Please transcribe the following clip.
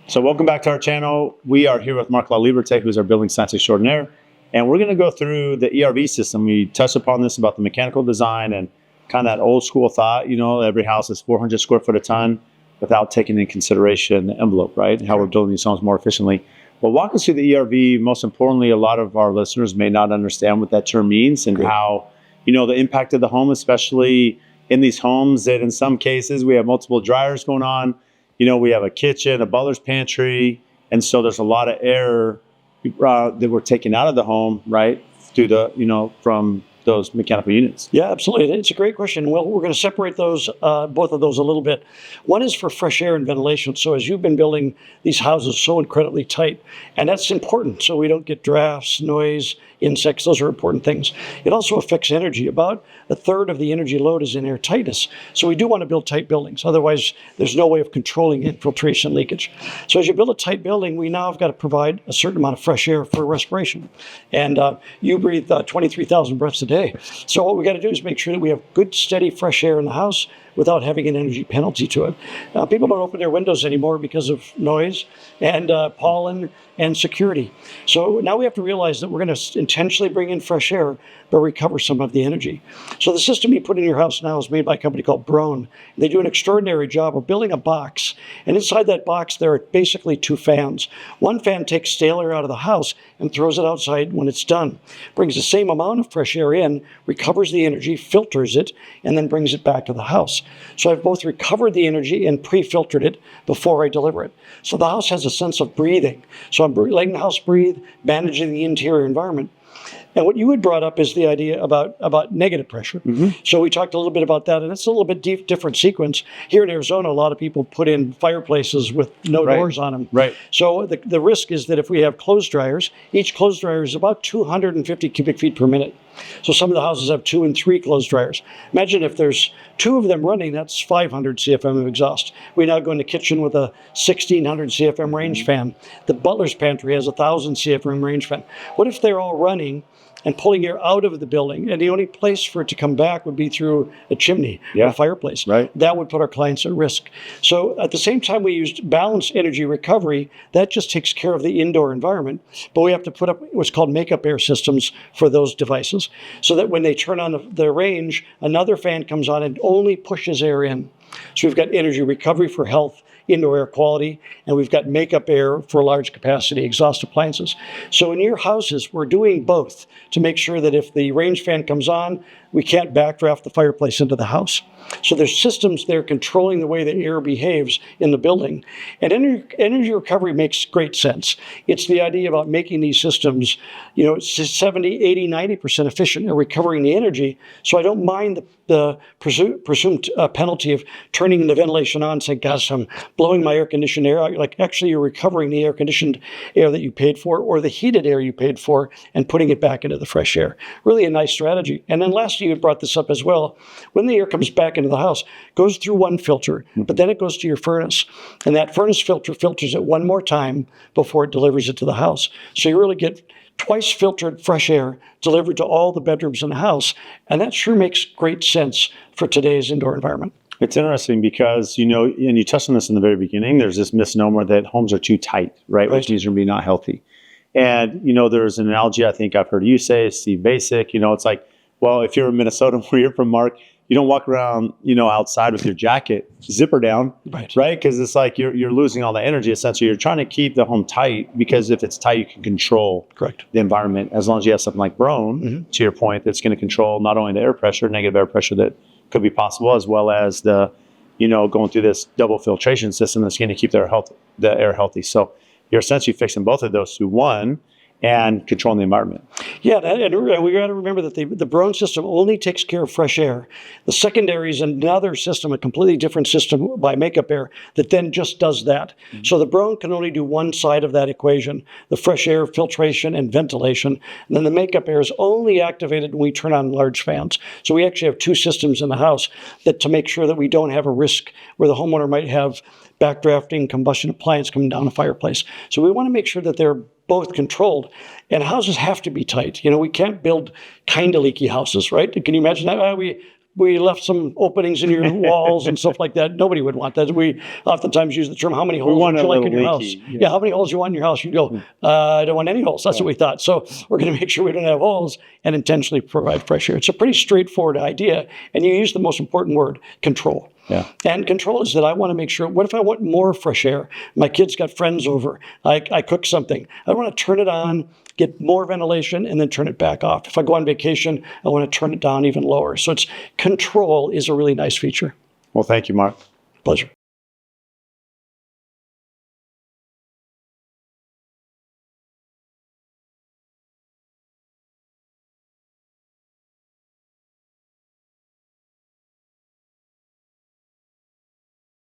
So welcome back to our channel. We are here with Mark Leavitt, who's our building science extraordinaire. And we're going to go through the ERV system. We touched upon this about the mechanical design and kind of that old school thought, every house is 400 square foot a ton without taking into consideration the envelope, right? How we're building these homes more efficiently. Well, walk us through the ERV. Most importantly, a lot of our listeners may not understand what that term means and how, the impact of the home, especially in these homes that in some cases we have multiple dryers going on. We have a kitchen, a butler's pantry, and so there's a lot of air that we're taking out of the home, right, through the, from those mechanical units. Yeah, absolutely. It's a great question. Well, we're going to separate those, both of those a little bit. One is for fresh air and ventilation. So as you've been building these houses so incredibly tight, and that's important so we don't get drafts, noise, insects, those are important things. It also affects energy. About a third of the energy load is in air tightness. So we do want to build tight buildings. Otherwise, there's no way of controlling infiltration leakage. So as you build a tight building, we now have got to provide a certain amount of fresh air for respiration. And you breathe 23,000 breaths a day. So what we got to do is make sure that we have good, steady, fresh air in the house without having an energy penalty to it. People don't open their windows anymore because of noise and pollen and security. So now we have to realize that we're going to intentionally bring in fresh air, but recover some of the energy. So the system you put in your house now is made by a company called Brown. They do an extraordinary job of building a box. And inside that box, there are basically two fans. One fan takes stale air out of the house and throws it outside when it's done. Brings the same amount of fresh air in, recovers the energy, filters it, and then brings it back to the house. So I've both recovered the energy and pre-filtered it before I deliver it. So the house has a sense of breathing. So I'm letting the house breathe, managing the interior environment. And what you had brought up is the idea about negative pressure. Mm-hmm. So we talked a little bit about that, and it's a little bit different sequence. Here in Arizona, a lot of people put in fireplaces with no doors on them. Right. So the risk is that if we have clothes dryers, each clothes dryer is about 250 cubic feet per minute. So some of the houses have 2 and 3 clothes dryers. Imagine if there's 2 of them running, that's 500 CFM of exhaust. We now go in the kitchen with a 1,600 CFM range fan. The butler's pantry has 1,000 CFM range fan. What if they're all running and pulling air out of the building, and the only place for it to come back would be through a chimney or a fireplace? Right. That would put our clients at risk. So at the same time we used balanced energy recovery, that just takes care of the indoor environment, but we have to put up what's called makeup air systems for those devices, so that when they turn on the range, another fan comes on and only pushes air in. So we've got energy recovery for health, indoor air quality, and we've got makeup air for large capacity exhaust appliances. So in your houses, we're doing both to make sure that if the range fan comes on, we can't backdraft the fireplace into the house. So there's systems there controlling the way the air behaves in the building. And energy recovery makes great sense. It's the idea about making these systems, 70, 80, 90% efficient in recovering the energy. So I don't mind the presumed penalty of turning the ventilation on and saying, gosh, I'm blowing my air-conditioned air out. Like, actually, you're recovering the air-conditioned air that you paid for or the heated air you paid for and putting it back into the fresh air. Really a nice strategy. And then lastly, you brought this up as well. When the air comes back into the house, it goes through one filter, but then it goes to your furnace. And that furnace filter filters it one more time before it delivers it to the house. So you really get twice filtered fresh air delivered to all the bedrooms in the house. And that sure makes great sense for today's indoor environment. It's interesting because, and you touched on this in the very beginning, there's this misnomer that homes are too tight, right? Which means they're going to be not healthy. And, there's an analogy I think I've heard you say, Steve Basic, it's like, well, if you're in Minnesota, where you're from, Mark, you don't walk around, outside with your jacket zipper down, right? Because it's like you're losing all the energy. Essentially, you're trying to keep the home tight because if it's tight, you can control the environment. As long as you have something like Brown, to your point, that's going to control not only the air pressure, negative air pressure that could be possible, as well as the, going through this double filtration system that's going to keep the air healthy. So you're essentially fixing both of those through one and controlling the environment. Yeah, and we got to remember that the Brown system only takes care of fresh air. The secondary is another system, a completely different system by makeup air that then just does that. Mm-hmm. So the Brown can only do one side of that equation, the fresh air, filtration, and ventilation. And then the makeup air is only activated when we turn on large fans. So we actually have 2 systems in the house that to make sure that we don't have a risk where the homeowner might have backdrafting combustion appliance coming down a fireplace. So we want to make sure that they're both controlled. And houses have to be tight. We can't build kind of leaky houses, right? Can you imagine that? We we left some openings in your walls and stuff like that. Nobody would want that. We oftentimes use the term, how many holes want would a you like in little your leaky, house? yeah. Yeah, how many holes you want in your house? You'd go, I don't want any holes. That's what we thought. So we're going to make sure we don't have holes and intentionally provide fresh air. It's a pretty straightforward idea. And you use the most important word, control. Yeah. And control is that I want to make sure, what if I want more fresh air? My kids got friends over. I cook something. I want to turn it on, get more ventilation, and then turn it back off. If I go on vacation, I want to turn it down even lower. So it's control is a really nice feature. Well, thank you, Mark. Pleasure.